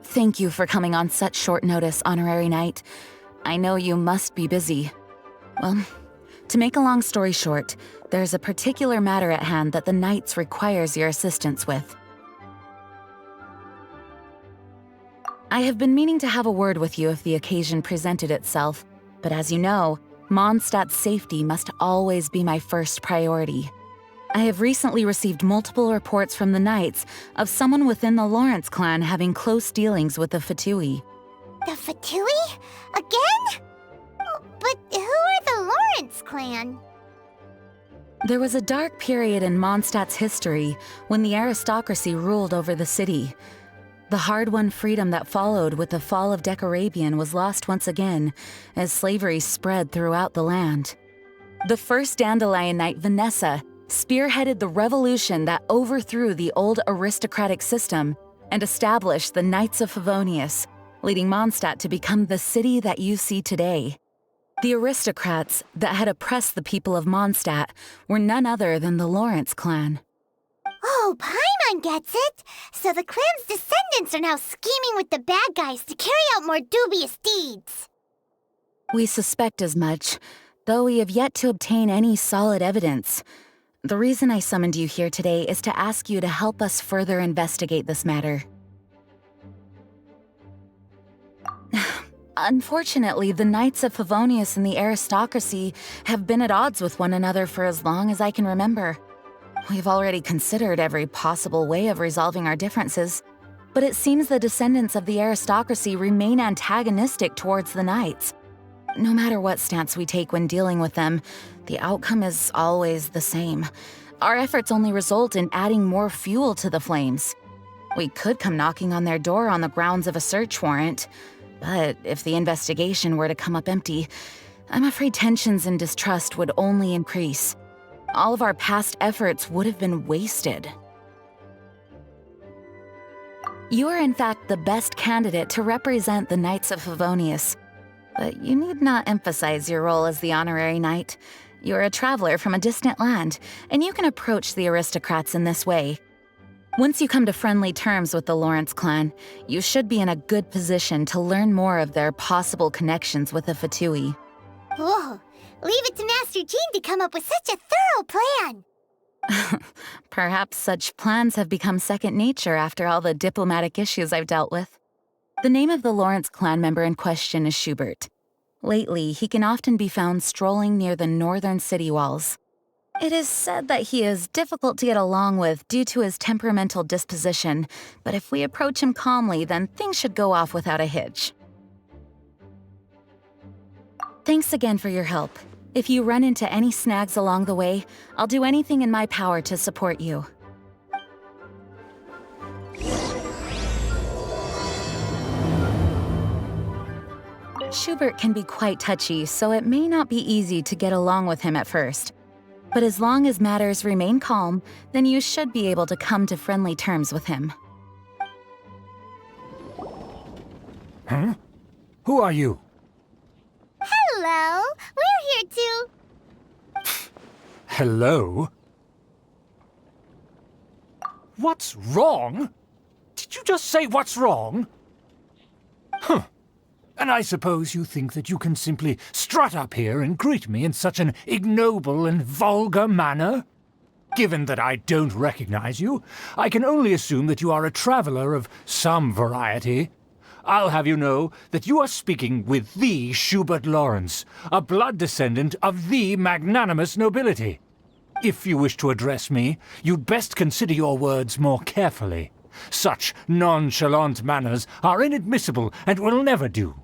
Thank you for coming on such short notice, Honorary Knight. I know you must be busy. Well, to make a long story short, there's a particular matter at hand that the Knights requires your assistance with. I have been meaning to have a word with you if the occasion presented itself, but as you know, Mondstadt's safety must always be my first priority. I have recently received multiple reports from the Knights of someone within the Lawrence clan having close dealings with the Fatui. The Fatui? Again? But who are the Lawrence clan? There was a dark period in Mondstadt's history when the aristocracy ruled over the city. The hard-won freedom that followed with the fall of Decarabian was lost once again, as slavery spread throughout the land. The first Dandelion Knight, Vanessa, spearheaded the revolution that overthrew the old aristocratic system and established the Knights of Favonius, leading Mondstadt to become the city that you see today. The aristocrats that had oppressed the people of Mondstadt were none other than the Lawrence clan. Oh, Paimon gets it! So the clan's descendants are now scheming with the bad guys to carry out more dubious deeds! We suspect as much, though we have yet to obtain any solid evidence. The reason I summoned you here today is to ask you to help us further investigate this matter. Unfortunately, the Knights of Favonius and the aristocracy have been at odds with one another for as long as I can remember. We've already considered every possible way of resolving our differences, but it seems the descendants of the aristocracy remain antagonistic towards the Knights. No matter what stance we take when dealing with them, the outcome is always the same. Our efforts only result in adding more fuel to the flames. We could come knocking on their door on the grounds of a search warrant, but if the investigation were to come up empty, I'm afraid tensions and distrust would only increase. All of our past efforts would have been wasted. You are in fact the best candidate to represent the Knights of Favonius. But you need not emphasize your role as the honorary knight. You're a traveler from a distant land, and you can approach the aristocrats in this way. Once you come to friendly terms with the Lawrence clan, you should be in a good position to learn more of their possible connections with the Fatui. Whoa, leave it to Master Jean to come up with such a thorough plan! Perhaps such plans have become second nature after all the diplomatic issues I've dealt with. The name of the Lawrence clan member in question is Schubert. Lately, he can often be found strolling near the northern city walls. It is said that he is difficult to get along with due to his temperamental disposition, but if we approach him calmly, then things should go off without a hitch. Thanks again for your help. If you run into any snags along the way, I'll do anything in my power to support you. Schubert can be quite touchy, so it may not be easy to get along with him at first. But as long as matters remain calm, then you should be able to come to friendly terms with him. Huh? Who are you? Hello, we're here too. Hello? What's wrong? Did you just say what's wrong? Huh. And I suppose you think that you can simply strut up here and greet me in such an ignoble and vulgar manner? Given that I don't recognize you, I can only assume that you are a traveler of some variety. I'll have you know that you are speaking with the Schubert Lawrence, a blood descendant of the magnanimous nobility. If you wish to address me, you'd best consider your words more carefully. Such nonchalant manners are inadmissible and will never do.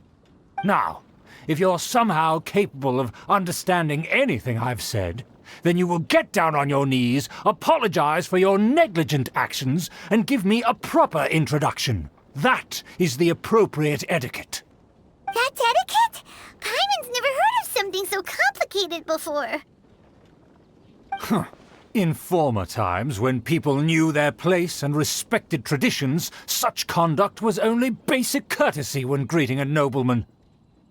Now, if you're somehow capable of understanding anything I've said, then you will get down on your knees, apologize for your negligent actions, and give me a proper introduction. That is the appropriate etiquette. That's etiquette? Paimon's never heard of something so complicated before. Huh. In former times, when people knew their place and respected traditions, such conduct was only basic courtesy when greeting a nobleman.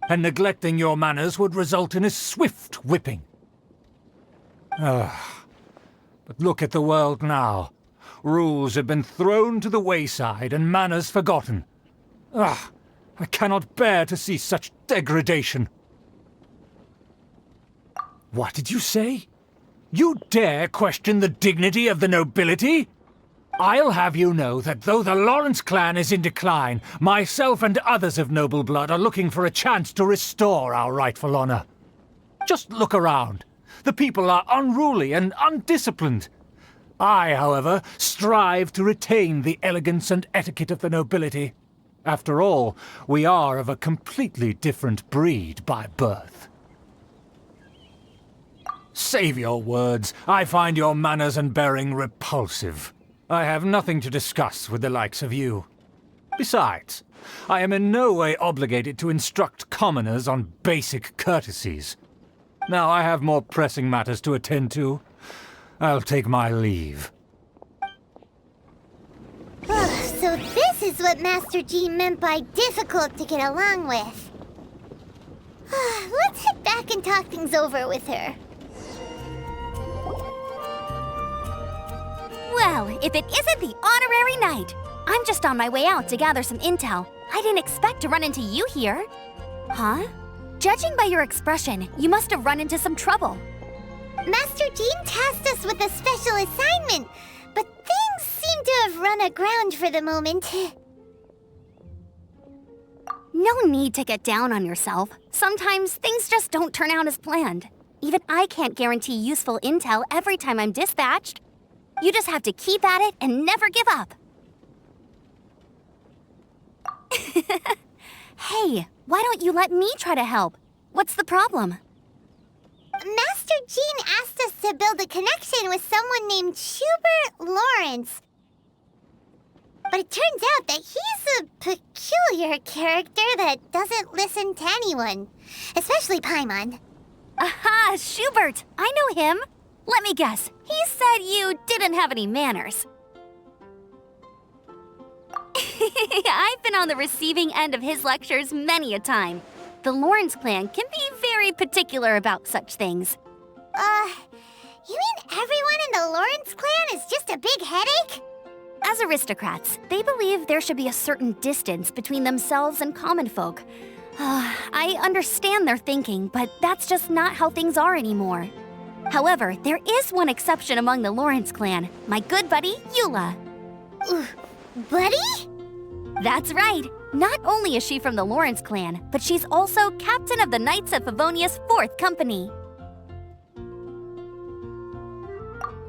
And neglecting your manners would result in a swift whipping. But look at the world now. Rules have been thrown to the wayside and manners forgotten. Ah, I cannot bear to see such degradation. What did you say? You dare question the dignity of the nobility? I'll have you know that though the Lawrence clan is in decline, myself and others of noble blood are looking for a chance to restore our rightful honor. Just look around. The people are unruly and undisciplined. I, however, strive to retain the elegance and etiquette of the nobility. After all, we are of a completely different breed by birth. Save your words. I find your manners and bearing repulsive. I have nothing to discuss with the likes of you. Besides, I am in no way obligated to instruct commoners on basic courtesies. Now I have more pressing matters to attend to. I'll take my leave. So this is what Master G meant by difficult to get along with. Let's head back and talk things over with her. Well, if it isn't the honorary knight! I'm just on my way out to gather some intel. I didn't expect to run into you here. Huh? Judging by your expression, you must have run into some trouble. Master Jean tasked us with a special assignment, but things seem to have run aground for the moment. No need to get down on yourself. Sometimes things just don't turn out as planned. Even I can't guarantee useful intel every time I'm dispatched. You just have to keep at it and never give up. Hey, why don't you let me try to help? What's the problem? Master Jean asked us to build a connection with someone named Schubert Lawrence. But it turns out that he's a peculiar character that doesn't listen to anyone, especially Paimon. Aha, Schubert! I know him. Let me guess, he said you didn't have any manners. I've been on the receiving end of his lectures many a time. The Lawrence clan can be very particular about such things. You mean everyone in the Lawrence clan is just a big headache? As aristocrats, they believe there should be a certain distance between themselves and common folk. I understand their thinking, but that's just not how things are anymore. However, there is one exception among the Lawrence clan, my good buddy, Eula. Buddy? That's right. Not only is she from the Lawrence clan, but she's also captain of the Knights of Favonia's 4th company.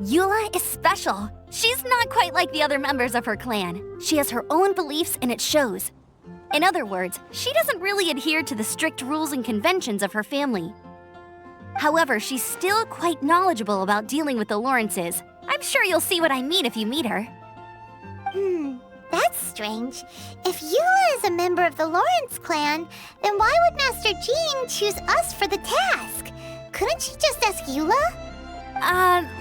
Eula is special. She's not quite like the other members of her clan. She has her own beliefs and it shows. In other words, she doesn't really adhere to the strict rules and conventions of her family. However, she's still quite knowledgeable about dealing with the Lawrences. I'm sure you'll see what I mean if you meet her. That's strange. If Eula is a member of the Lawrence clan, then why would Master Jean choose us for the task? Couldn't she just ask Eula?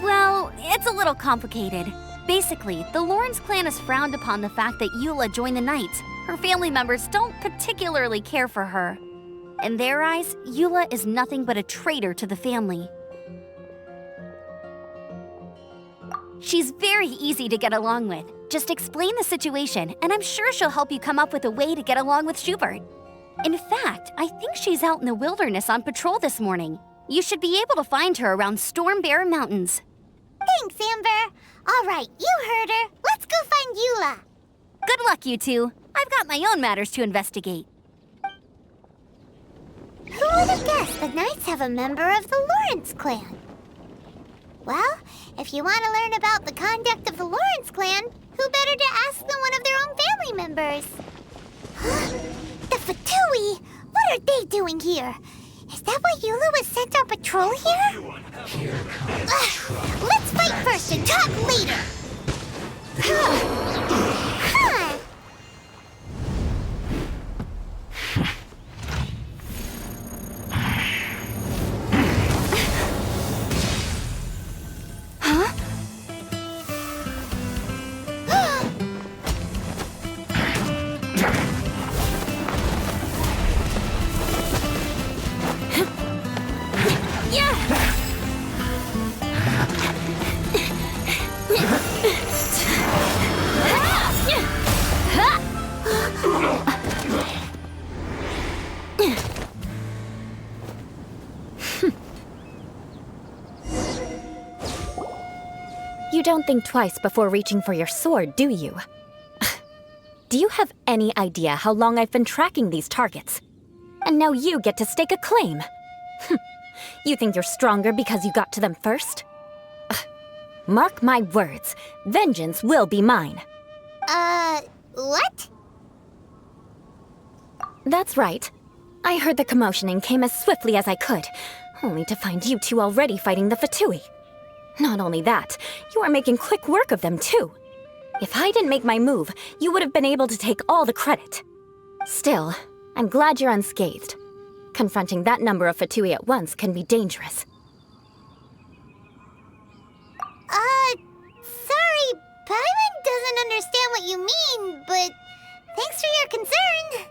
Well, it's a little complicated. Basically, the Lawrence clan has frowned upon the fact that Eula joined the Knights. Her family members don't particularly care for her. In their eyes, Eula is nothing but a traitor to the family. She's very easy to get along with. Just explain the situation, and I'm sure she'll help you come up with a way to get along with Schubert. In fact, I think she's out in the wilderness on patrol this morning. You should be able to find her around Storm Bear Mountains. Thanks, Amber. All right, you heard her. Let's go find Eula. Good luck, you two. I've got my own matters to investigate. Who would have guessed the Knights have a member of the Lawrence clan? Well, if you want to learn about the conduct of the Lawrence clan, who better to ask than one of their own family members? The Fatui! What are they doing here? Is that why Eula was sent on patrol here? Here comes trouble. Let's fight first and talk later! You don't think twice before reaching for your sword, do you? Do you have any idea how long I've been tracking these targets? And now you get to stake a claim. You think you're stronger because you got to them first? Mark my words, vengeance will be mine. What? That's right. I heard the commotion and came as swiftly as I could, only to find you two already fighting the Fatui. Not only that, you are making quick work of them too. If I didn't make my move, you would have been able to take all the credit. Still, I'm glad you're unscathed. Confronting that number of Fatui at once can be dangerous. Sorry, Paimon doesn't understand what you mean, but thanks for your concern.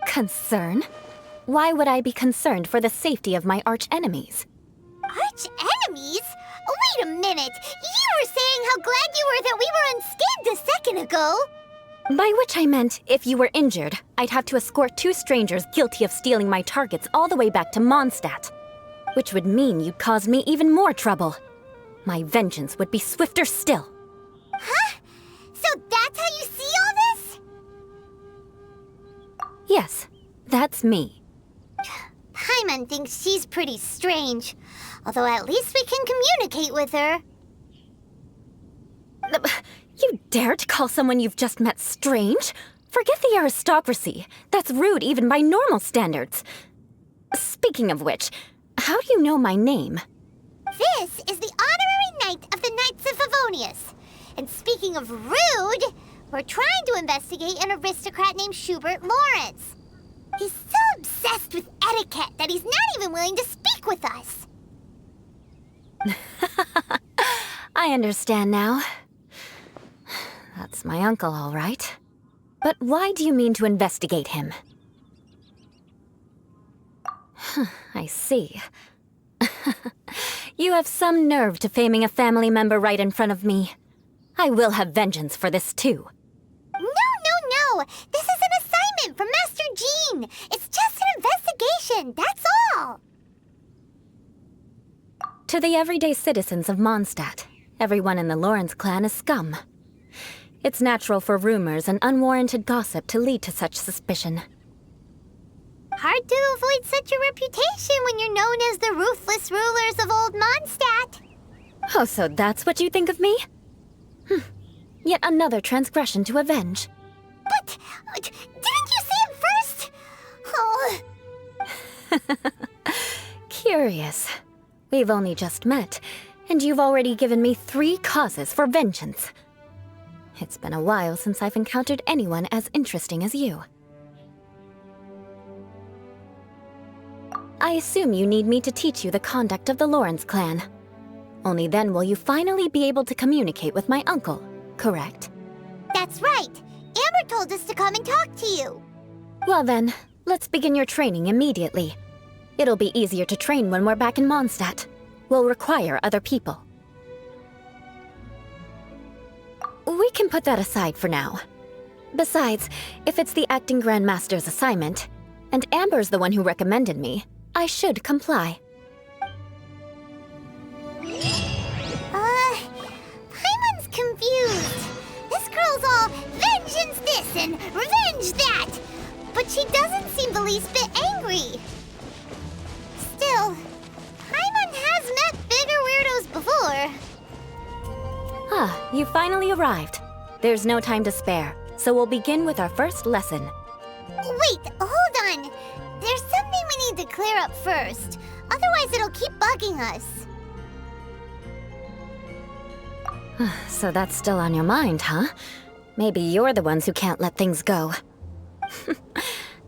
Concern? Why would I be concerned for the safety of my arch-enemies? Arch-enemies? Wait a minute! You were saying how glad you were that we were unscathed a second ago! By which I meant, if you were injured, I'd have to escort 2 strangers guilty of stealing my targets all the way back to Mondstadt. Which would mean you'd cause me even more trouble. My vengeance would be swifter still. Huh? So that's how you see all this? Yes, that's me. Paimon thinks she's pretty strange. Although at least we can communicate with her. You dare to call someone you've just met strange? Forget the aristocracy. That's rude even by normal standards. Speaking of which, how do you know my name? This is the honorary knight of the Knights of Favonius. And speaking of rude, we're trying to investigate an aristocrat named Schubert Lawrence. He's so obsessed with etiquette that he's not even willing to speak with us. I understand now. That's my uncle, all right. But why do you mean to investigate him? I see. You have some nerve to faming a family member right in front of me. I will have vengeance for this too. No! This is an assignment from Master Jean! It's just an investigation, that's all! To the everyday citizens of Mondstadt, everyone in the Lawrence clan is scum. It's natural for rumors and unwarranted gossip to lead to such suspicion. Hard to avoid such a reputation when you're known as the ruthless rulers of Old Mondstadt. Oh, so that's what you think of me? Yet another transgression to avenge. But didn't you say it first? Oh. Curious. We've only just met, and you've already given me 3 causes for vengeance. It's been a while since I've encountered anyone as interesting as you. I assume you need me to teach you the conduct of the Lawrence clan. Only then will you finally be able to communicate with my uncle, correct? That's right. Amber told us to come and talk to you. Well then, let's begin your training immediately. It'll be easier to train when we're back in Mondstadt. We'll require other people. We can put that aside for now. Besides, if it's the acting Grandmaster's assignment, and Amber's the one who recommended me, I should comply. Paimon's confused. This girl's all vengeance this and revenge that. But she doesn't seem the least bit angry. Still, Paimon has met bigger weirdos before. Ah, you finally arrived. There's no time to spare, so we'll begin with our first lesson. Wait, hold on. There's something we need to clear up first. Otherwise, it'll keep bugging us. So that's still on your mind, huh? Maybe you're the ones who can't let things go.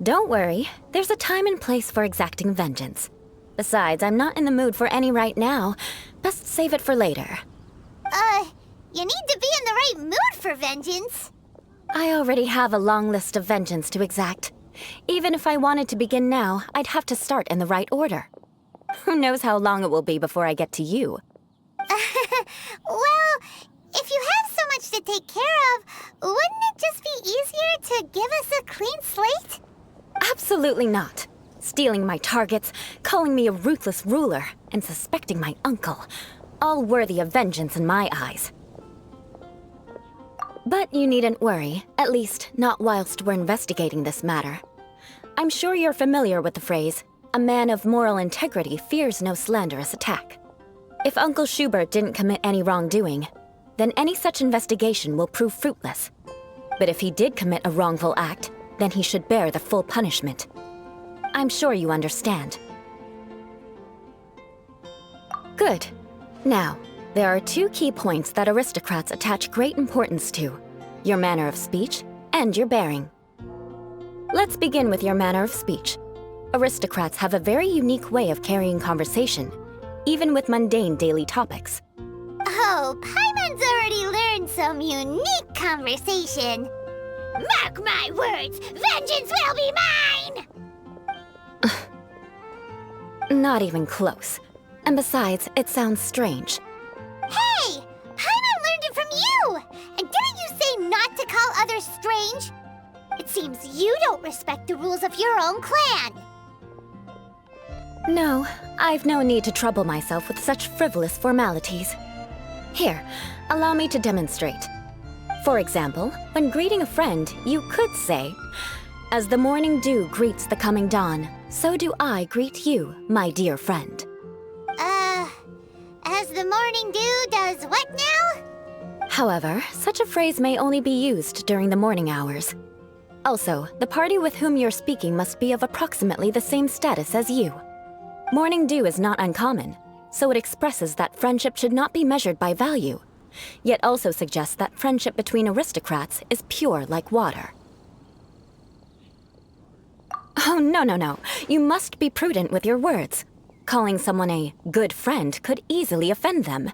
Don't worry, there's a time and place for exacting vengeance. Besides, I'm not in the mood for any right now. Best save it for later. You need to be in the right mood for vengeance. I already have a long list of vengeance to exact. Even if I wanted to begin now, I'd have to start in the right order. Who knows how long it will be before I get to you? Well, if you have so much to take care of, wouldn't it just be easier to give us a clean slate? Absolutely not. Stealing my targets, calling me a ruthless ruler, and suspecting my uncle. all worthy of vengeance in my eyes. But you needn't worry, at least not whilst we're investigating this matter. I'm sure you're familiar with the phrase, "A man of moral integrity fears no slanderous attack." If Uncle Schubert didn't commit any wrongdoing, then any such investigation will prove fruitless. But if he did commit a wrongful act, then he should bear the full punishment. I'm sure you understand. Good. Now, there are two key points that aristocrats attach great importance to: your manner of speech and your bearing. Let's begin with your manner of speech. Aristocrats have a very unique way of carrying conversation, even with mundane daily topics. Oh, Paimon's already learned some unique conversation. Mark my words, vengeance will be mine! Not even close. And besides, it sounds strange. Hey! Paimon learned it from you! And didn't you say not to call others strange? It seems you don't respect the rules of your own clan. No, I've no need to trouble myself with such frivolous formalities. Here, allow me to demonstrate. For example, when greeting a friend, you could say, "As the morning dew greets the coming dawn, so do I greet you, my dear friend." As the morning dew does what now? However, such a phrase may only be used during the morning hours. Also, the party with whom you're speaking must be of approximately the same status as you. Morning dew is not uncommon, so it expresses that friendship should not be measured by value, yet also suggests that friendship between aristocrats is pure like water. Oh, no. You must be prudent with your words. Calling someone a good friend could easily offend them.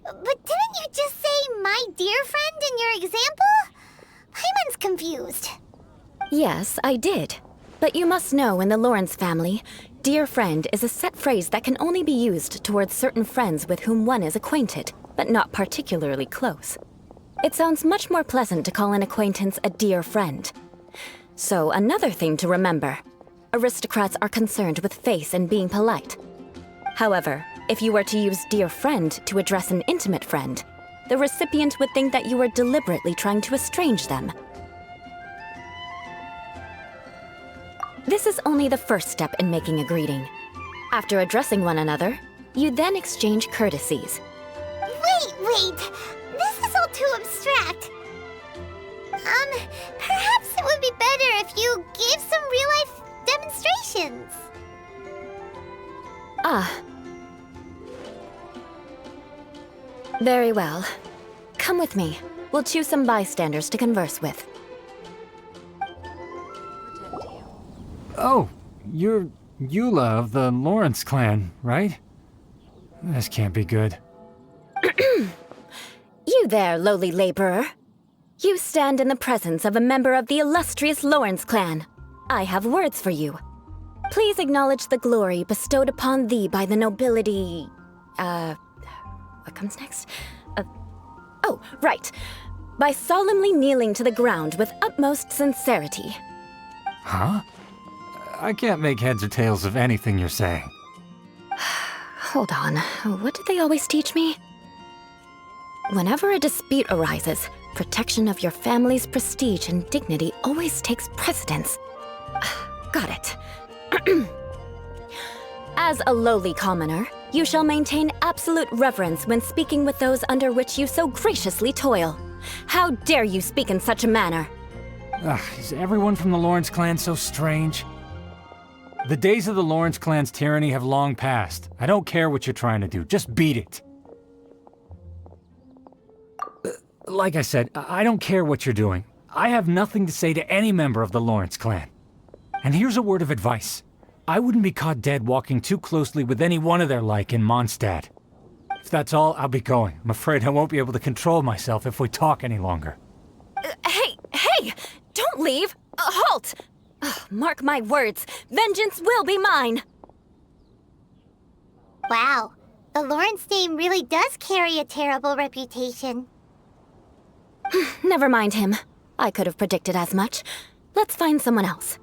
But didn't you just say "my dear friend" in your example? Paimon's confused. Yes, I did. But you must know in the Lawrence family, dear friend is a set phrase that can only be used towards certain friends with whom one is acquainted, but not particularly close. It sounds much more pleasant to call an acquaintance a dear friend. So another thing to remember. Aristocrats are concerned with face and being polite. However, if you were to use dear friend to address an intimate friend, the recipient would think that you were deliberately trying to estrange them. This is only the first step in making a greeting. After addressing one another, you then exchange courtesies. Wait! This is all too abstract. Perhaps it would be better if you gave some real-life demonstrations. Very well. Come with me. We'll choose some bystanders to converse with. Oh, you're Eula of the Lawrence clan, right? This can't be good. You there, lowly laborer. You stand in the presence of a member of the illustrious Lawrence clan. I have words for you. Please acknowledge the glory bestowed upon thee by the nobility... What comes next? Oh, right. By solemnly kneeling to the ground with utmost sincerity. Huh? I can't make heads or tails of anything you're saying. Hold on. What did they always teach me? Whenever a dispute arises, protection of your family's prestige and dignity always takes precedence. Got it. As a lowly commoner, you shall maintain absolute reverence when speaking with those under which you so graciously toil. How dare you speak in such a manner? Is everyone from the Lawrence clan so strange? The days of the Lawrence clan's tyranny have long passed. I don't care what you're trying to do, just beat it. Like I said, I don't care what you're doing. I have nothing to say to any member of the Lawrence clan. And here's a word of advice. I wouldn't be caught dead walking too closely with any one of their like in Mondstadt. If that's all, I'll be going. I'm afraid I won't be able to control myself if we talk any longer. Hey! Don't leave! Halt! Mark my words, vengeance will be mine! Wow, the Lawrence name really does carry a terrible reputation. Never mind him. I could have predicted as much. Let's find someone else.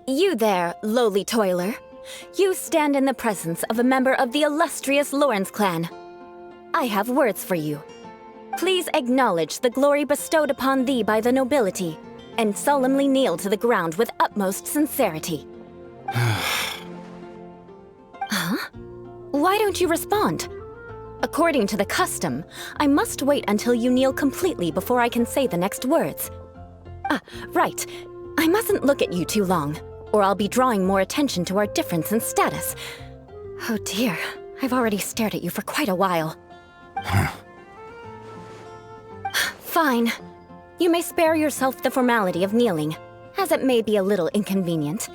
You there, lowly toiler. You stand in the presence of a member of the illustrious Lawrence clan. I have words for you. Please acknowledge the glory bestowed upon thee by the nobility, and solemnly kneel to the ground with utmost sincerity. Huh? Why don't you respond? According to the custom, I must wait until you kneel completely before I can say the next words. Right. I mustn't look at you too long, or I'll be drawing more attention to our difference in status. Oh dear, I've already stared at you for quite a while. Fine. You may spare yourself the formality of kneeling, as it may be a little inconvenient.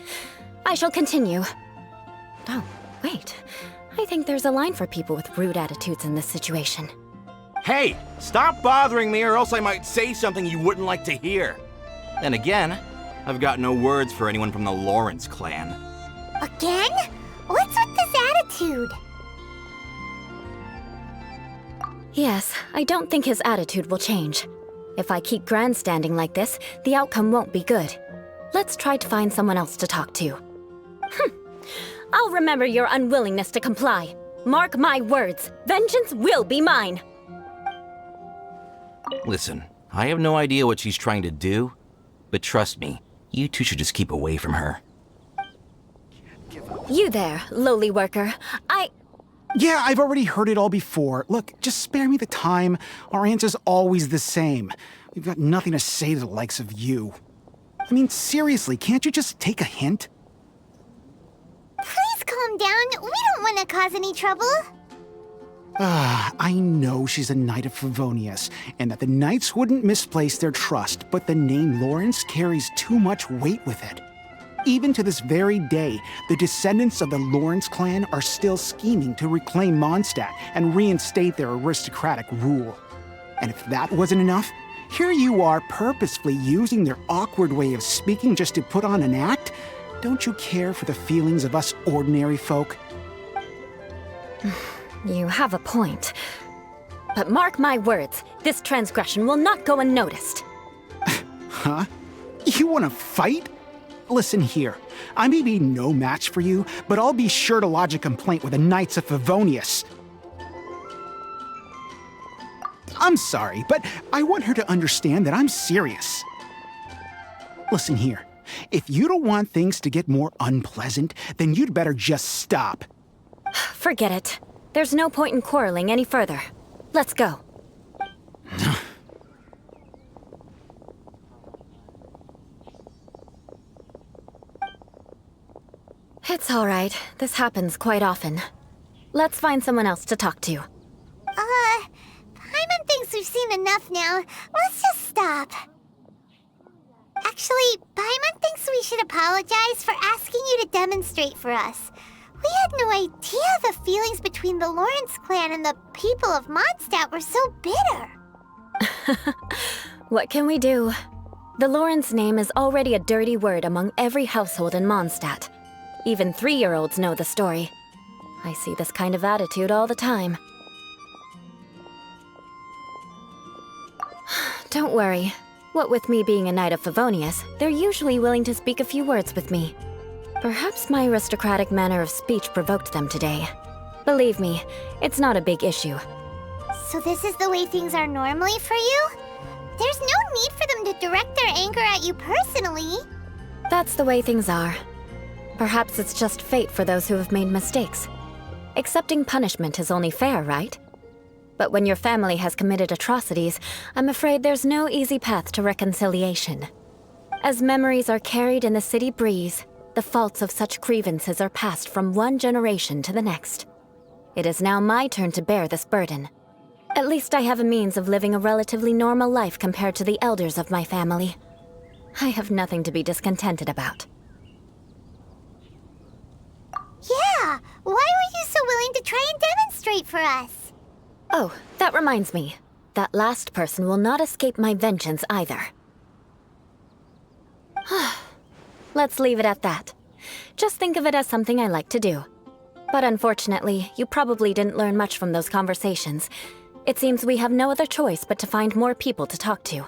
I shall continue. Oh, wait. I think there's a line for people with rude attitudes in this situation. Hey, stop bothering me or else I might say something you wouldn't like to hear. Then again, I've got no words for anyone from the Lawrence clan. Again? What's with this attitude? Yes, I don't think his attitude will change. If I keep grandstanding like this, the outcome won't be good. Let's try to find someone else to talk to. I'll remember your unwillingness to comply. Mark my words, vengeance will be mine. Listen, I have no idea what she's trying to do, but trust me, you two should just keep away from her. You there, lowly worker. Yeah, I've already heard it all before. Look, just spare me the time. Our answer's always the same. We've got nothing to say to the likes of you. I mean, seriously, can't you just take a hint? Please calm down. We don't want to cause any trouble. I know she's a Knight of Favonius, and that the Knights wouldn't misplace their trust, but the name Lawrence carries too much weight with it. Even to this very day, the descendants of the Lawrence clan are still scheming to reclaim Mondstadt and reinstate their aristocratic rule. And if that wasn't enough, here you are purposefully using their awkward way of speaking just to put on an act? Don't you care for the feelings of us ordinary folk? You have a point. But mark my words, this transgression will not go unnoticed. Huh? You want to fight? Listen here, I may be no match for you, but I'll be sure to lodge a complaint with the Knights of Favonius. I'm sorry, but I want her to understand that I'm serious. Listen here, if you don't want things to get more unpleasant, then you'd better just stop. Forget it. There's no point in quarreling any further. Let's go. It's all right. This happens quite often. Let's find someone else to talk to. Paimon thinks we've seen enough now. Let's just stop. Actually, Paimon thinks we should apologize for asking you to demonstrate for us. We had no idea the feelings between the Lawrence clan and the people of Mondstadt were so bitter. What can we do? The Lawrence name is already a dirty word among every household in Mondstadt. Even 3-year-olds know the story. I see this kind of attitude all the time. Don't worry. What with me being a Knight of Favonius, they're usually willing to speak a few words with me. Perhaps my aristocratic manner of speech provoked them today. Believe me, it's not a big issue. So this is the way things are normally for you? There's no need for them to direct their anger at you personally. That's the way things are. Perhaps it's just fate for those who have made mistakes. Accepting punishment is only fair, right? But when your family has committed atrocities, I'm afraid there's no easy path to reconciliation. As memories are carried in the city breeze, the faults of such grievances are passed from one generation to the next. It is now my turn to bear this burden. At least I have a means of living a relatively normal life compared to the elders of my family. I have nothing to be discontented about. Yeah, why were you so willing to try and demonstrate for us? Oh, that reminds me. That last person will not escape my vengeance either. Let's leave it at that. Just think of it as something I like to do. But unfortunately, you probably didn't learn much from those conversations. It seems we have no other choice but to find more people to talk to. No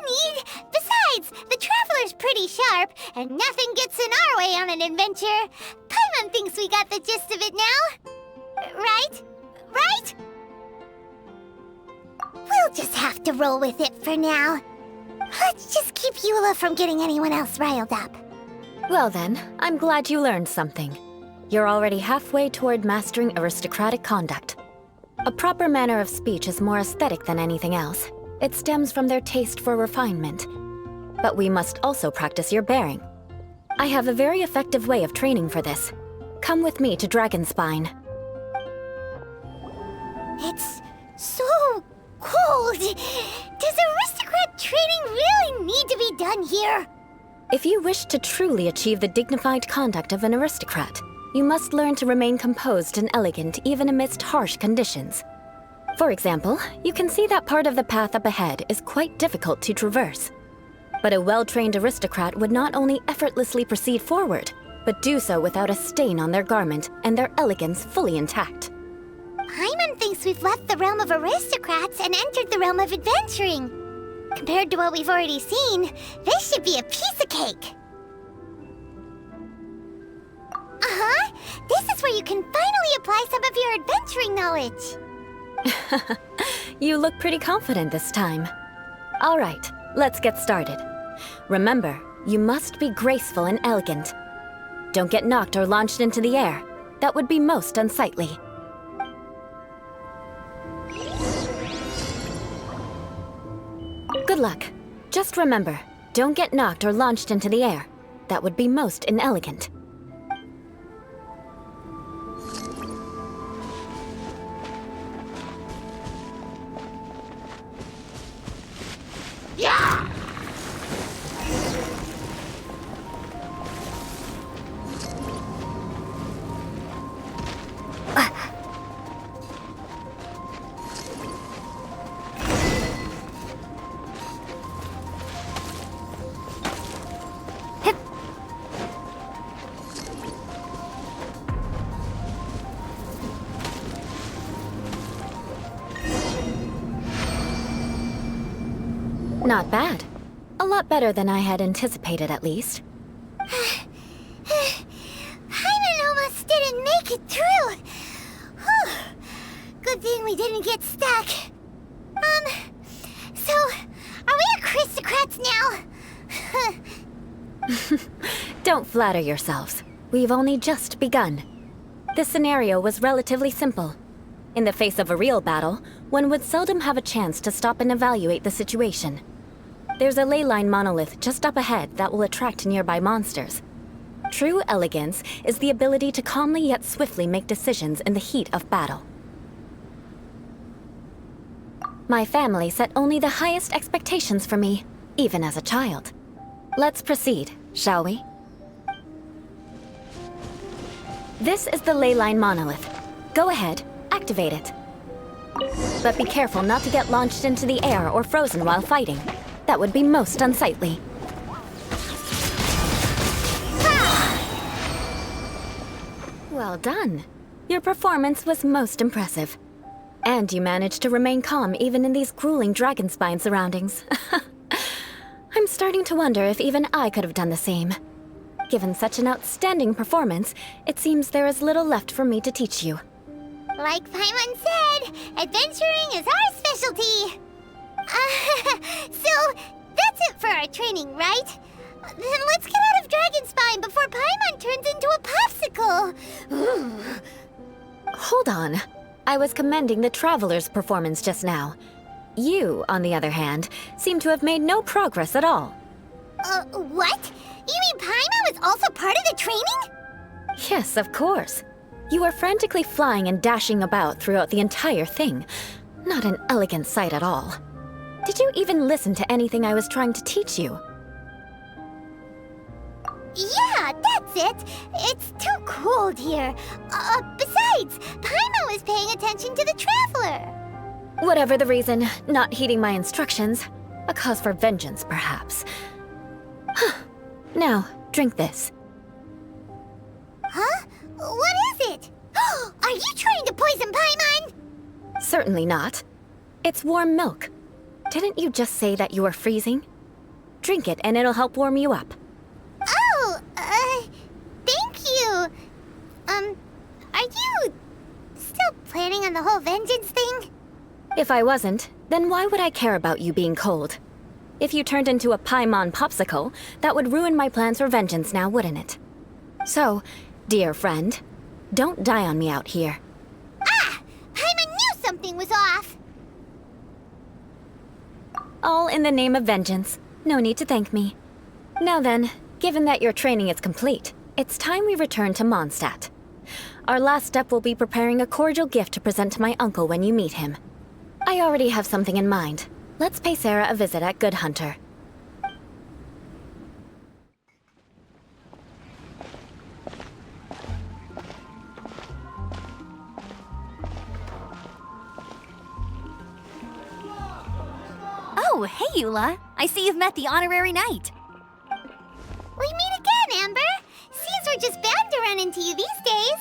need! Besides, the Traveler's pretty sharp, and nothing gets in our way on an adventure. Paimon thinks we got the gist of it now. Right? Right? We'll just have to roll with it for now. Let's just keep Eula from getting anyone else riled up. Well then, I'm glad you learned something. You're already halfway toward mastering aristocratic conduct. A proper manner of speech is more aesthetic than anything else. It stems from their taste for refinement. But we must also practice your bearing. I have a very effective way of training for this. Come with me to Dragonspine. It's so cold. Does aristocrat training really need to be done here? If you wish to truly achieve the dignified conduct of an aristocrat, you must learn to remain composed and elegant even amidst harsh conditions. For example, you can see that part of the path up ahead is quite difficult to traverse. But a well-trained aristocrat would not only effortlessly proceed forward, but do so without a stain on their garment and their elegance fully intact. Paimon thinks we've left the realm of aristocrats and entered the realm of adventuring. Compared to what we've already seen, this should be a piece of cake. Uh-huh. This is where you can finally apply some of your adventuring knowledge. You look pretty confident this time. All right, let's get started. Remember, you must be graceful and elegant. Don't get knocked or launched into the air. That would be most unsightly. Good luck. Just remember, don't get knocked or launched into the air. That would be most inelegant. Not bad. A lot better than I had anticipated, at least. Paimon almost didn't make it through. Whew. Good thing we didn't get stuck. So, are we aristocrats now? Don't flatter yourselves. We've only just begun. This scenario was relatively simple. In the face of a real battle, one would seldom have a chance to stop and evaluate the situation. There's a ley line monolith just up ahead that will attract nearby monsters. True elegance is the ability to calmly yet swiftly make decisions in the heat of battle. My family set only the highest expectations for me, even as a child. Let's proceed, shall we? This is the ley line monolith. Go ahead, activate it. But be careful not to get launched into the air or frozen while fighting. That would be most unsightly. Well done. Your performance was most impressive. And you managed to remain calm even in these grueling dragonspine surroundings. I'm starting to wonder if even I could have done the same. Given such an outstanding performance, it seems there is little left for me to teach you. Like Paimon said, adventuring is our specialty. So, that's it for our training, right? Then let's get out of Dragonspine before Paimon turns into a popsicle. Hold on. I was commending the Traveler's performance just now. You, on the other hand, seem to have made no progress at all. What? You mean Paimon was also part of the training? Yes, of course. You were frantically flying and dashing about throughout the entire thing. Not an elegant sight at all. Did you even listen to anything I was trying to teach you? Yeah, that's it. It's too cold here. Besides, Paimon was paying attention to the Traveler. Whatever the reason, not heeding my instructions. A cause for vengeance, perhaps. Now, drink this. Huh? What is it? Are you trying to poison Paimon? Certainly not. It's warm milk. Didn't you just say that you were freezing? Drink it and it'll help warm you up. Oh, thank you. Are you still planning on the whole vengeance thing? If I wasn't, then why would I care about you being cold? If you turned into a Paimon popsicle, that would ruin my plans for vengeance now, wouldn't it? So, dear friend, don't die on me out here. Ah! Paimon knew something was off! All in the name of vengeance. No need to thank me. Now then, given that your training is complete, it's time we return to Mondstadt. Our last step will be preparing a cordial gift to present to my uncle when you meet him. I already have something in mind. Let's pay Sarah a visit at Good Hunter. Oh, hey, Eula. I see you've met the honorary knight. We meet again, Amber! Seems we're just bound to run into you these days.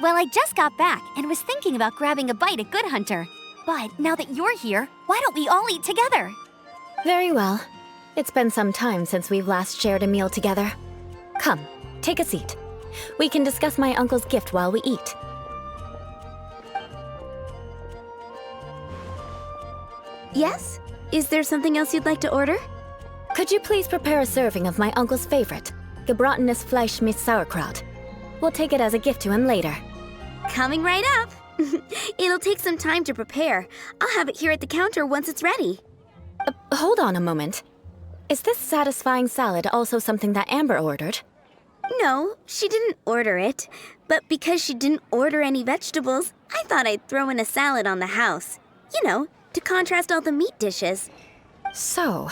Well, I just got back and was thinking about grabbing a bite at Good Hunter. But now that you're here, why don't we all eat together? Very well. It's been some time since we've last shared a meal together. Come, take a seat. We can discuss my uncle's gift while we eat. Yes? Is there something else you'd like to order? Could you please prepare a serving of my uncle's favorite, gebratenes Fleisch mit Sauerkraut? We'll take it as a gift to him later. Coming right up. It'll take some time to prepare. I'll have it here at the counter once it's ready. Hold on a moment. Is this satisfying salad also something that Amber ordered? No, she didn't order it. But because she didn't order any vegetables, I thought I'd throw in a salad on the house. You know, to contrast all the meat dishes. So,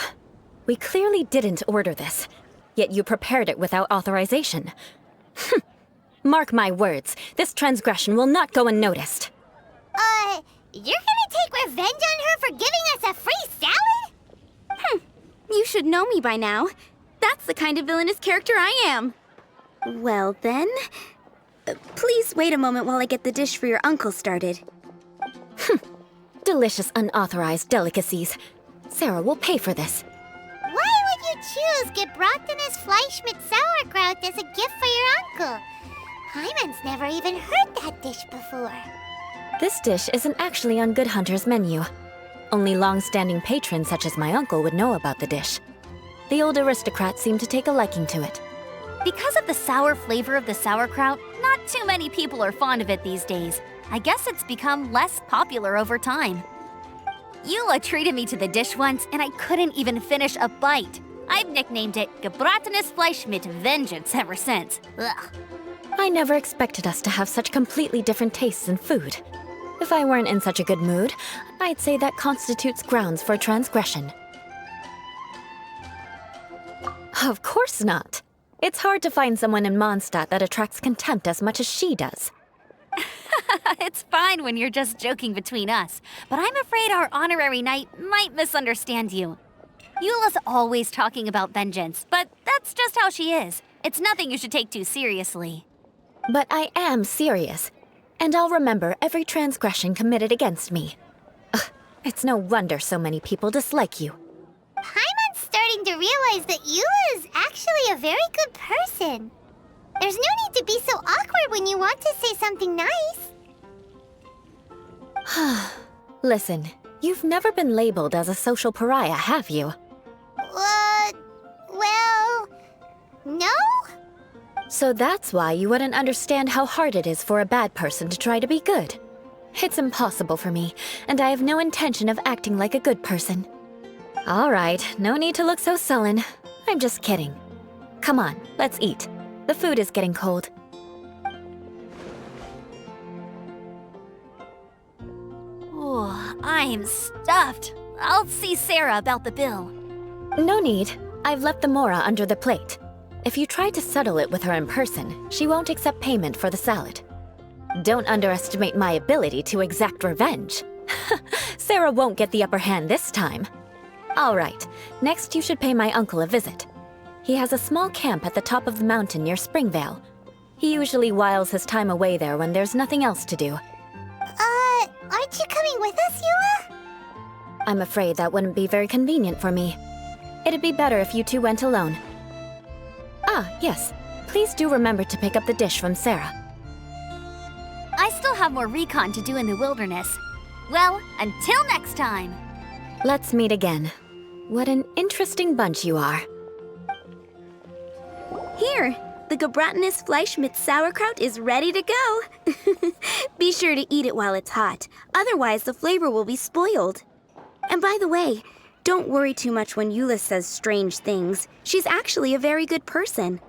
we clearly didn't order this, yet you prepared it without authorization. Mark my words, this transgression will not go unnoticed. You're gonna take revenge on her for giving us a free salad? You should know me by now. That's the kind of villainous character I am. Well then, please wait a moment while I get the dish for your uncle started. Delicious unauthorized delicacies. Sarah will pay for this. Why would you choose gebratenes Fleisch mit Sauerkraut as a gift for your uncle? Paimon's never even heard that dish before. This dish isn't actually on Good Hunter's menu. Only long-standing patrons such as my uncle would know about the dish. The old aristocrat seemed to take a liking to it. Because of the sour flavor of the sauerkraut, not too many people are fond of it these days. I guess it's become less popular over time. Eula treated me to the dish once, and I couldn't even finish a bite. I've nicknamed it gebratenes Fleisch mit Vengeance ever since. Ugh. I never expected us to have such completely different tastes in food. If I weren't in such a good mood, I'd say that constitutes grounds for transgression. Of course not. It's hard to find someone in Mondstadt that attracts contempt as much as she does. It's fine when you're just joking between us, but I'm afraid our honorary knight might misunderstand you. Eula's always talking about vengeance, but that's just how she is. It's nothing you should take too seriously. But I am serious, and I'll remember every transgression committed against me. Ugh, it's no wonder so many people dislike you. Paimon's starting to realize that Eula is actually a very good person. There's no need to be so awkward when you want to say something nice. Listen, you've never been labeled as a social pariah, have you? Well, no? So that's why you wouldn't understand how hard it is for a bad person to try to be good. It's impossible for me, and I have no intention of acting like a good person. All right, no need to look so sullen. I'm just kidding. Come on, let's eat. The food is getting cold. Oh, I'm stuffed. I'll see Sarah about the bill. No need. I've left the mora under the plate. If you try to settle it with her in person, she won't accept payment for the salad. Don't underestimate my ability to exact revenge. Sarah won't get the upper hand this time. All right, next you should pay my uncle a visit. He has a small camp at the top of the mountain near Springvale. He usually whiles his time away there when there's nothing else to do. Aren't you coming with us, Eula? I'm afraid that wouldn't be very convenient for me. It'd be better if you two went alone. Ah, yes. Please do remember to pick up the dish from Sarah. I still have more recon to do in the wilderness. Well, until next time! Let's meet again. What an interesting bunch you are. Here, the gebratenes Fleisch mit sauerkraut is ready to go. Be sure to eat it while it's hot, otherwise the flavor will be spoiled. And by the way, don't worry too much when Eula says strange things. She's actually a very good person.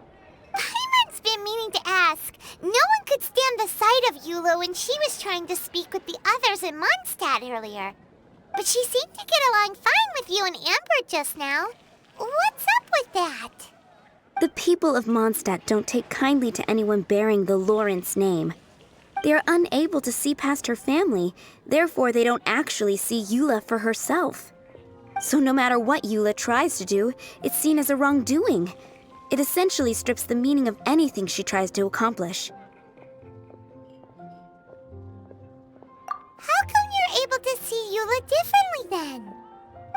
Paimon's been meaning to ask. No one could stand the sight of Eula when she was trying to speak with the others in Mondstadt earlier. But she seemed to get along fine with you and Amber just now. What's up with that? The people of Mondstadt don't take kindly to anyone bearing the Lawrence name. They are unable to see past her family, therefore they don't actually see Eula for herself. So no matter what Eula tries to do, it's seen as a wrongdoing. It essentially strips the meaning of anything she tries to accomplish. How come you're able to see Eula differently then?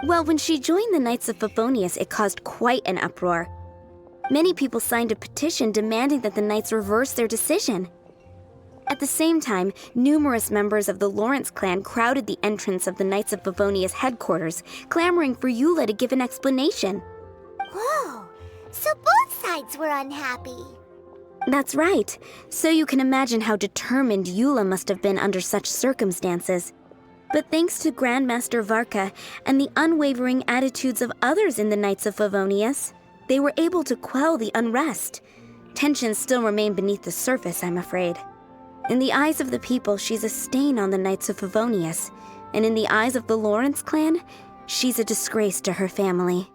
Well, when she joined the Knights of Favonius, it caused quite an uproar. Many people signed a petition demanding that the Knights reverse their decision. At the same time, numerous members of the Lawrence clan crowded the entrance of the Knights of Favonius headquarters, clamoring for Eula to give an explanation. Whoa, so both sides were unhappy. That's right. So you can imagine how determined Eula must have been under such circumstances. But thanks to Grandmaster Varka and the unwavering attitudes of others in the Knights of Favonius, they were able to quell the unrest. Tensions still remain beneath the surface, I'm afraid. In the eyes of the people, she's a stain on the Knights of Favonius, and in the eyes of the Lawrence clan, she's a disgrace to her family.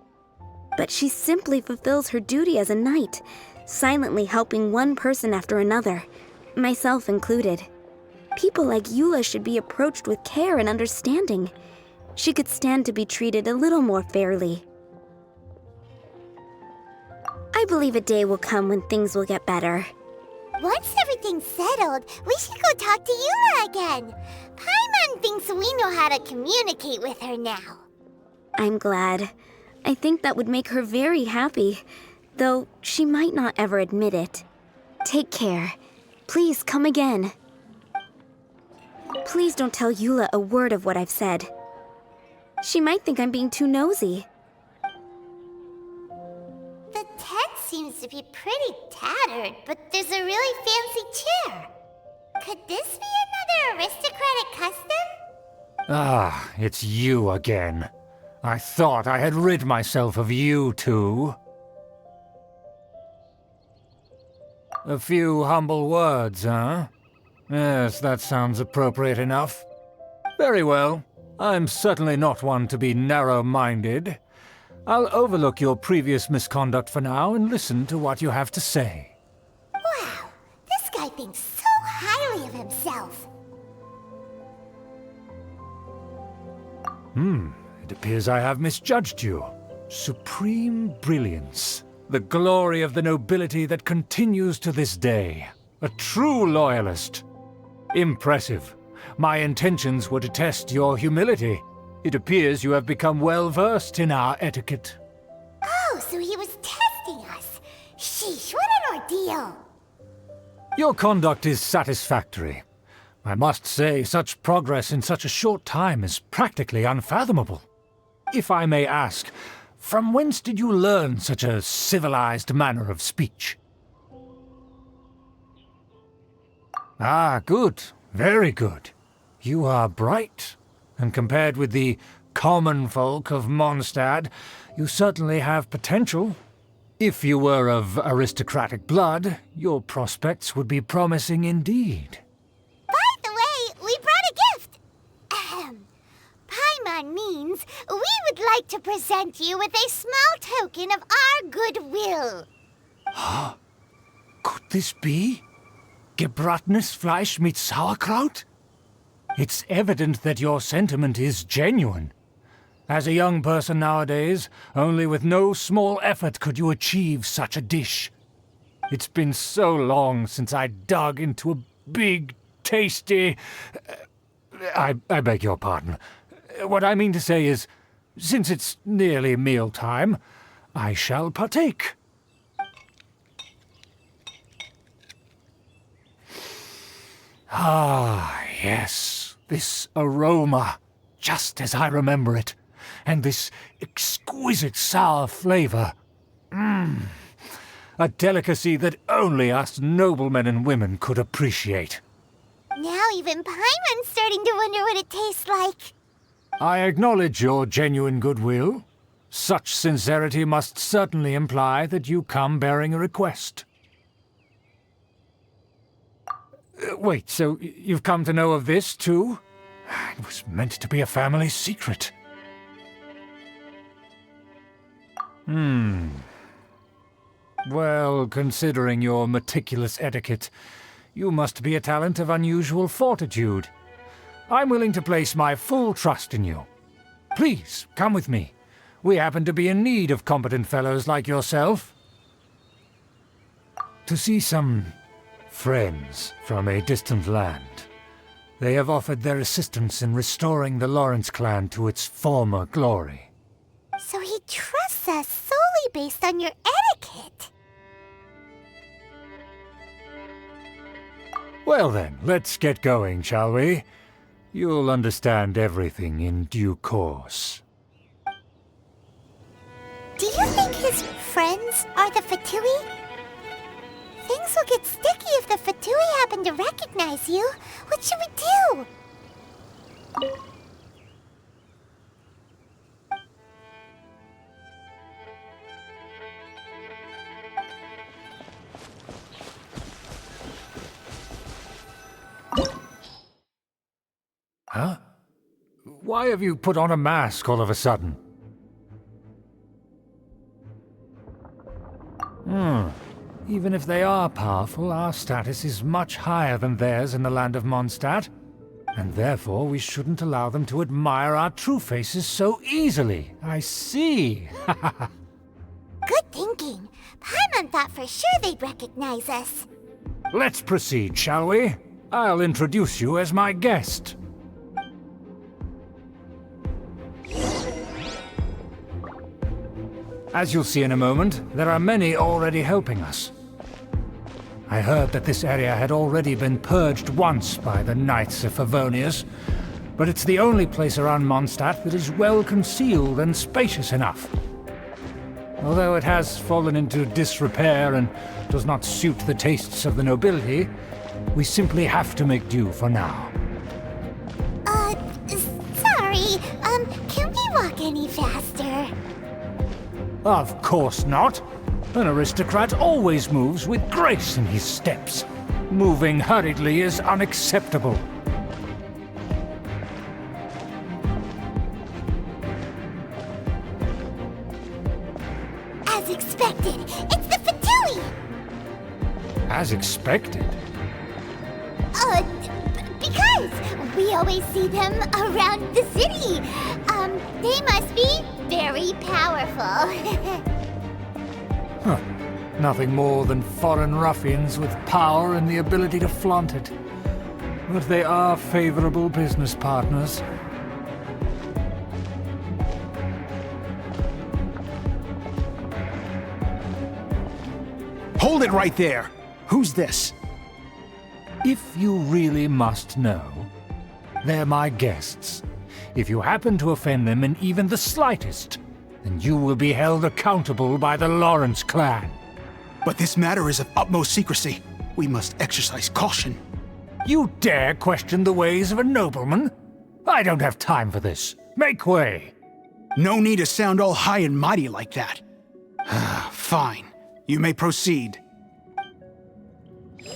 But she simply fulfills her duty as a knight, silently helping one person after another, myself included. People like Eula should be approached with care and understanding. She could stand to be treated a little more fairly. I believe a day will come when things will get better. Once everything's settled, we should go talk to Eula again. Paimon thinks we know how to communicate with her now. I'm glad. I think that would make her very happy, though she might not ever admit it. Take care. Please come again. Please don't tell Eula a word of what I've said. She might think I'm being too nosy. The tent seems to be pretty tattered, but there's a really fancy chair. Could this be another aristocratic custom? Ah, it's you again. I thought I had rid myself of you two. A few humble words, huh? Yes, that sounds appropriate enough. Very well. I'm certainly not one to be narrow-minded. I'll overlook your previous misconduct for now and listen to what you have to say. Wow, this guy thinks so highly of himself. It appears I have misjudged you. Supreme brilliance. The glory of the nobility that continues to this day. A true loyalist. Impressive. My intentions were to test your humility. It appears you have become well-versed in our etiquette. Oh, so he was testing us. Sheesh, what an ordeal. Your conduct is satisfactory. I must say, such progress in such a short time is practically unfathomable. If I may ask, from whence did you learn such a civilized manner of speech? Ah, good. Very good. You are bright, and compared with the common folk of Mondstadt, you certainly have potential. If you were of aristocratic blood, your prospects would be promising indeed. By the way, we brought a gift. Paimon means we would like to present you with a small token of our goodwill. Could this be? Gebratenes Fleisch mit Sauerkraut? It's evident that your sentiment is genuine. As a young person nowadays, only with no small effort could you achieve such a dish. It's been so long since I dug into a big, tasty... I beg your pardon. What I mean to say is, Since it's nearly mealtime, I shall partake. Ah, yes, this aroma, just as I remember it, and this exquisite sour flavor. A delicacy that only us noblemen and women could appreciate. Now even Paimon's starting to wonder what it tastes like. I acknowledge your genuine goodwill. Such sincerity must certainly imply that you come bearing a request. Wait, so you've come to know of this, too? It was meant to be a family secret. Well, considering your meticulous etiquette, you must be a talent of unusual fortitude. I'm willing to place my full trust in you. Please, come with me. We happen to be in need of competent fellows like yourself. To see some friends from a distant land. They have offered their assistance in restoring the Lawrence clan to its former glory. So he trusts us solely based on your etiquette. Well then, let's get going, shall we? You'll understand everything in due course. Do you think his friends are the Fatui? Things will get sticky if the Fatui happen to recognize you. What should we do? Huh? Why have you put on a mask all of a sudden? Even if they are powerful, our status is much higher than theirs in the land of Mondstadt. And therefore we shouldn't allow them to admire our true faces so easily. I see. Good thinking. Paimon thought for sure they'd recognize us. Let's proceed, shall we? I'll introduce you as my guest. As you'll see in a moment, there are many already helping us. I heard that this area had already been purged once by the Knights of Favonius, but it's the only place around Mondstadt that is well concealed and spacious enough. Although it has fallen into disrepair and does not suit the tastes of the nobility, we simply have to make do for now. Sorry, can we walk any faster? Of course not. An aristocrat always moves with grace in his steps. Moving hurriedly is unacceptable. As expected, it's the Fatui! As expected. Because we always see them around the city. They must be very powerful. Nothing more than foreign ruffians with power and the ability to flaunt it. But they are favorable business partners. Hold it right there! Who's this? If you really must know, they're my guests. If you happen to offend them in even the slightest, then you will be held accountable by the Lawrence clan. But this matter is of utmost secrecy. We must exercise caution. You dare question the ways of a nobleman? I don't have time for this. Make way! No need to sound all high and mighty like that. Fine. You may proceed. Good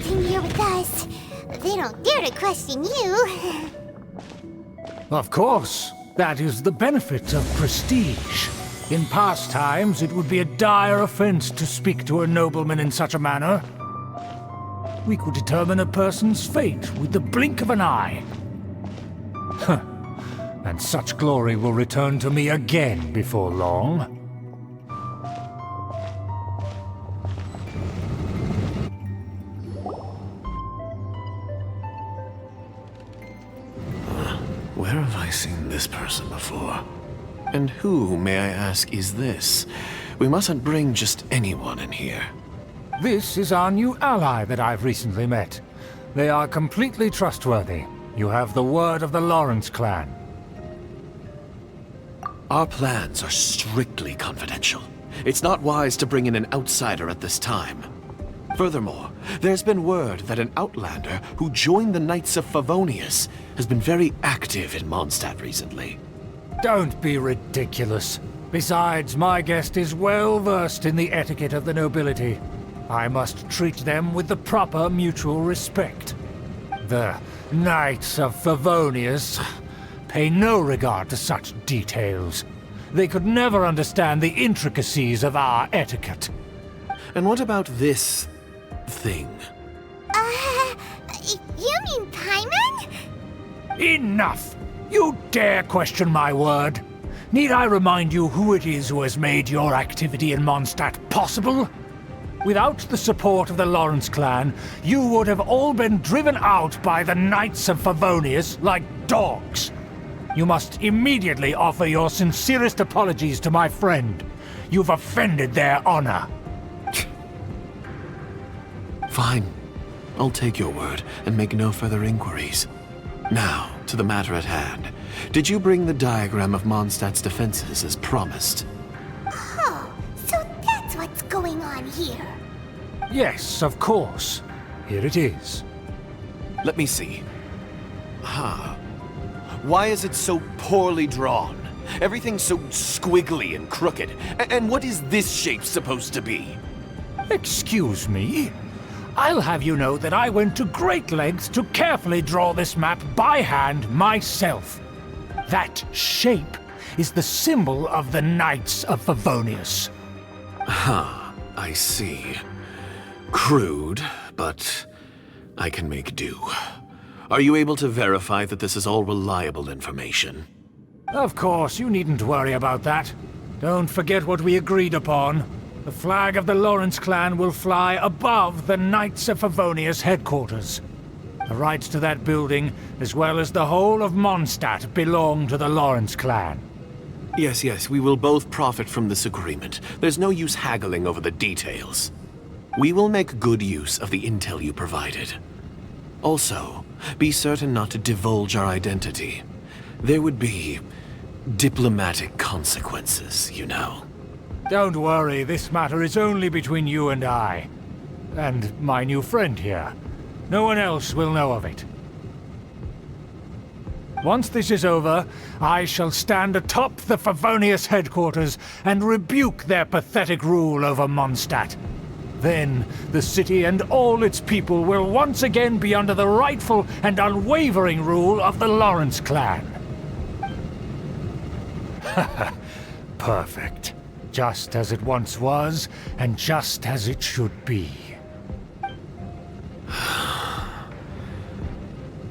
thing you're with us. They don't dare to question you. Of course. That is the benefit of prestige. In past times, it would be a dire offense to speak to a nobleman in such a manner. We could determine a person's fate with the blink of an eye. And such glory will return to me again before long. Where have I seen this person before? And who, may I ask, is this? We mustn't bring just anyone in here. This is our new ally that I've recently met. They are completely trustworthy. You have the word of the Lawrence clan. Our plans are strictly confidential. It's not wise to bring in an outsider at this time. Furthermore, there's been word that an outlander who joined the Knights of Favonius has been very active in Mondstadt recently. Don't be ridiculous. Besides, my guest is well versed in the etiquette of the nobility. I must treat them with the proper mutual respect. The Knights of Favonius pay no regard to such details. They could never understand the intricacies of our etiquette. And what about this thing? You mean Paimon? Enough! You dare question my word? Need I remind you who it is who has made your activity in Mondstadt possible? Without the support of the Lawrence clan, you would have all been driven out by the Knights of Favonius like dogs. You must immediately offer your sincerest apologies to my friend. You've offended their honor. Fine. I'll take your word and make no further inquiries. Now, to the matter at hand. Did you bring the diagram of Mondstadt's defenses as promised? Oh, so that's what's going on here. Yes, of course. Here it is. Let me see. Why is it so poorly drawn? Everything's so squiggly and crooked. And what is this shape supposed to be? Excuse me? I'll have you know that I went to great lengths to carefully draw this map by hand myself. That shape is the symbol of the Knights of Favonius. I see. Crude, but I can make do. Are you able to verify that this is all reliable information? Of course, you needn't worry about that. Don't forget what we agreed upon. The flag of the Lawrence clan will fly above the Knights of Favonius headquarters. The rights to that building, as well as the whole of Mondstadt, belong to the Lawrence clan. Yes, we will both profit from this agreement. There's no use haggling over the details. We will make good use of the intel you provided. Also, be certain not to divulge our identity. There would be diplomatic consequences, you know. Don't worry, this matter is only between you and I. And my new friend here. No one else will know of it. Once this is over, I shall stand atop the Favonius headquarters and rebuke their pathetic rule over Mondstadt. Then, the city and all its people will once again be under the rightful and unwavering rule of the Lawrence clan. Perfect. Just as it once was, and just as it should be.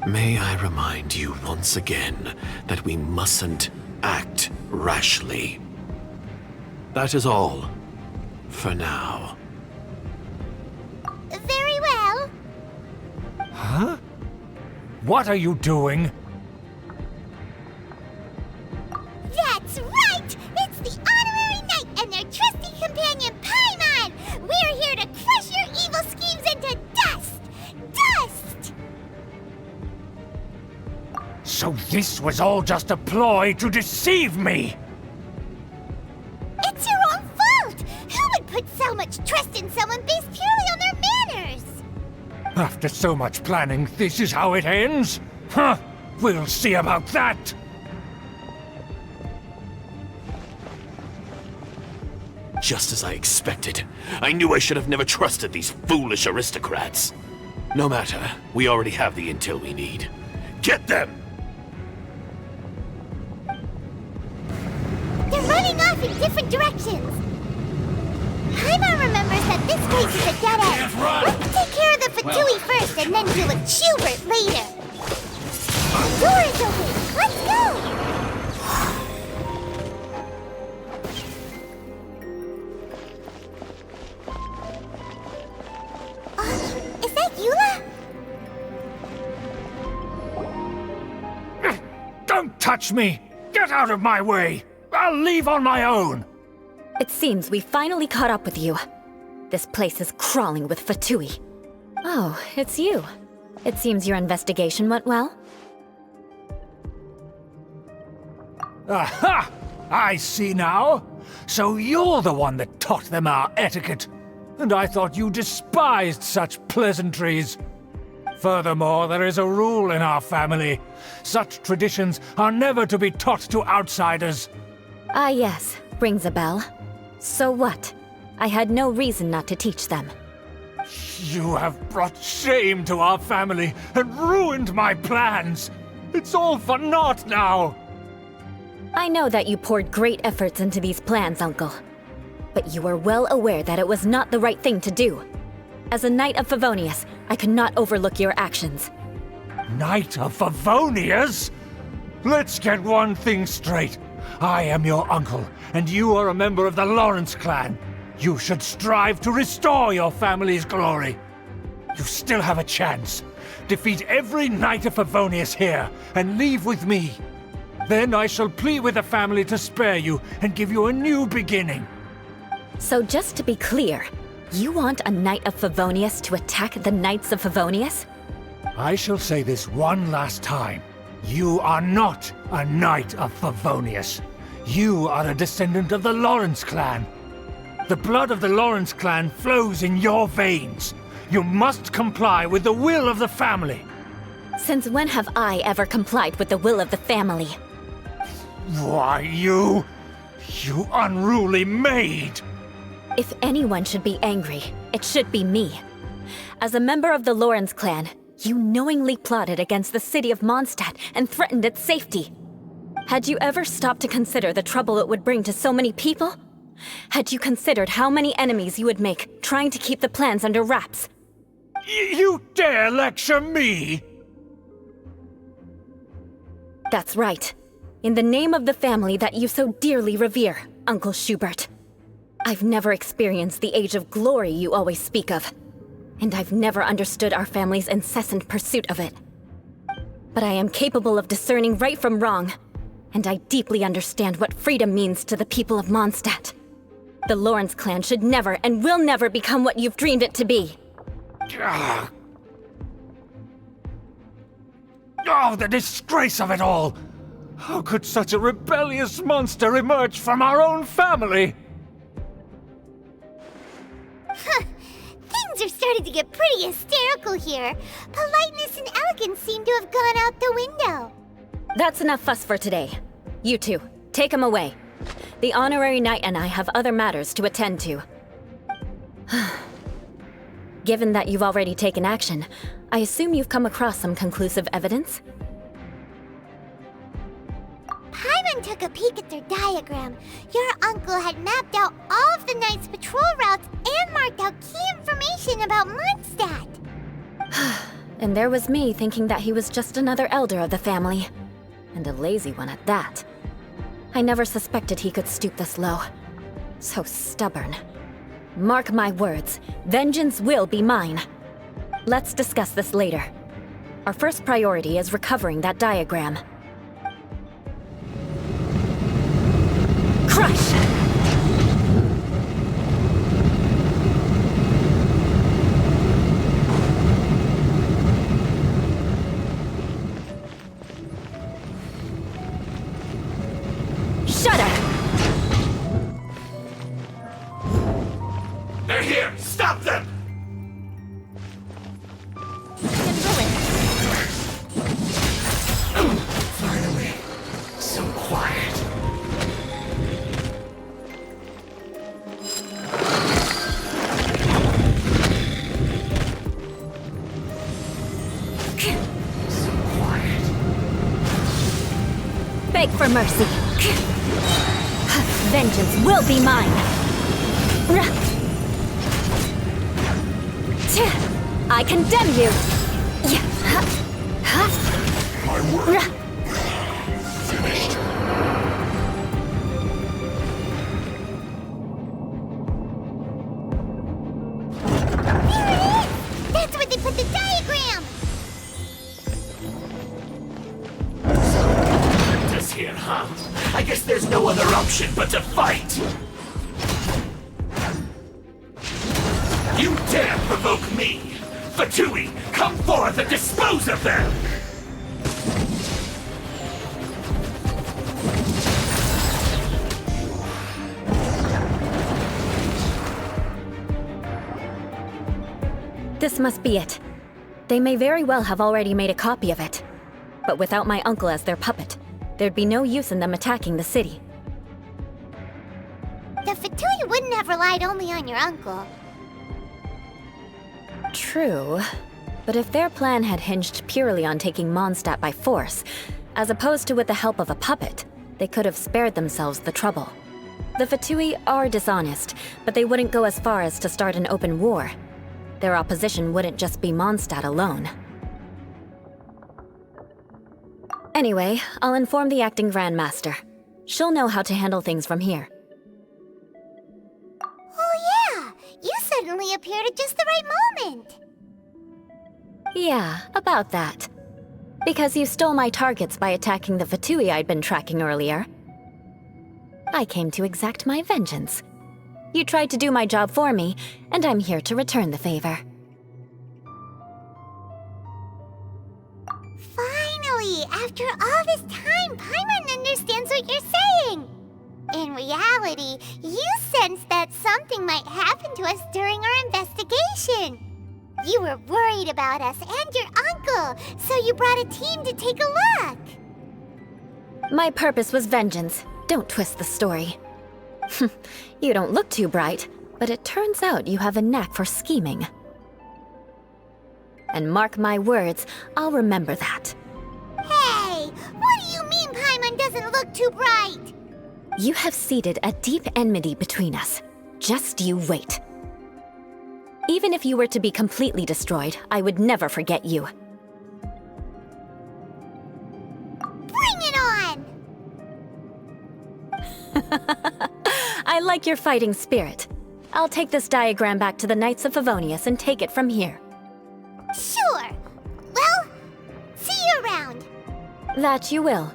May I remind you once again that we mustn't act rashly. That is all, for now. Very well. Huh? What are you doing? That's right! It's the honorary knight and their trusty companion, Paimon! We're here to crush your evil schemes into dust! Dust! So this was all just a ploy to deceive me! It's your own fault! Who would put so much trust in someone based purely on their manners? After so much planning, this is how it ends? Huh? We'll see about that! Just as I expected. I knew I should have never trusted these foolish aristocrats. No matter, we already have the intel we need. Get them! They're running off in different directions. Paimon remembers that this place is a dead end. Let's take care of the Fatui first and then deal with Schubert later. The door is open. Let's go! Is that Eula? Don't touch me! Get out of my way! I'll leave on my own! It seems we finally caught up with you. This place is crawling with Fatui. Oh, it's you. It seems your investigation went well. Aha! I see now. So you're the one that taught them our etiquette. And I thought you despised such pleasantries. Furthermore, there is a rule in our family. Such traditions are never to be taught to outsiders. Ah yes, rings a bell. So what? I had no reason not to teach them. You have brought shame to our family and ruined my plans. It's all for naught now. I know that you poured great efforts into these plans, Uncle. But you were well aware that it was not the right thing to do. As a Knight of Favonius, I could not overlook your actions. Knight of Favonius? Let's get one thing straight. I am your uncle, and you are a member of the Lawrence clan. You should strive to restore your family's glory. You still have a chance. Defeat every Knight of Favonius here, and leave with me. Then I shall plead with the family to spare you and give you a new beginning. So just to be clear, you want a Knight of Favonius to attack the Knights of Favonius? I shall say this one last time. You are not a Knight of Favonius. You are a descendant of the Lawrence clan. The blood of the Lawrence clan flows in your veins. You must comply with the will of the family. Since when have I ever complied with the will of the family? Why, you unruly maid! If anyone should be angry, it should be me. As a member of the Lawrence clan, you knowingly plotted against the city of Mondstadt and threatened its safety. Had you ever stopped to consider the trouble it would bring to so many people? Had you considered how many enemies you would make trying to keep the plans under wraps? You dare lecture me? That's right. In the name of the family that you so dearly revere, Uncle Schubert. I've never experienced the age of glory you always speak of. And I've never understood our family's incessant pursuit of it. But I am capable of discerning right from wrong. And I deeply understand what freedom means to the people of Mondstadt. The Lawrence clan should never and will never become what you've dreamed it to be. Oh, the disgrace of it all! How could such a rebellious monster emerge from our own family? Things are starting to get pretty hysterical here. Politeness and elegance seem to have gone out the window. That's enough fuss for today. You two, take him away. The honorary knight and I have other matters to attend to. Given that you've already taken action, I assume you've come across some conclusive evidence? Paimon took a peek at their diagram. Your uncle had mapped out all of the Knight's patrol routes and marked out key information about Mondstadt. And there was me thinking that he was just another elder of the family. And a lazy one at that. I never suspected he could stoop this low. So stubborn. Mark my words, vengeance will be mine. Let's discuss this later. Our first priority is recovering that diagram. Crush! Shudder! They're here! Stop them! Finally. So quiet. So quiet. Beg for mercy. Vengeance will be mine. I condemn you. My work. Finished. There it is! That's where they put the diagram! option but to fight! You dare provoke me! Fatui, come forth and dispose of them! This must be it. They may very well have already made a copy of it. But without my uncle as their puppet, there'd be no use in them attacking the city. The Fatui wouldn't have relied only on your uncle. True. But if their plan had hinged purely on taking Mondstadt by force, as opposed to with the help of a puppet, they could have spared themselves the trouble. The Fatui are dishonest, but they wouldn't go as far as to start an open war. Their opposition wouldn't just be Mondstadt alone. Anyway, I'll inform the acting Grandmaster. She'll know how to handle things from here. Oh yeah! You suddenly appeared at just the right moment! Yeah, about that. Because you stole my targets by attacking the Fatui I'd been tracking earlier. I came to exact my vengeance. You tried to do my job for me, and I'm here to return the favor. Finally! After all this time, Paimon understands what you're saying! In reality, you sensed that something might happen to us during our investigation. You were worried about us and your uncle, so you brought a team to take a look. My purpose was vengeance. Don't twist the story. You don't look too bright, but it turns out you have a knack for scheming. And mark my words, I'll remember that. Hey! What do you mean Paimon doesn't look too bright? You have seeded a deep enmity between us. Just you wait. Even if you were to be completely destroyed, I would never forget you. Bring it on! I like your fighting spirit. I'll take this diagram back to the Knights of Favonius and take it from here. Sure. Well, see you around. That you will.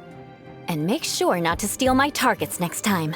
And make sure not to steal my targets next time.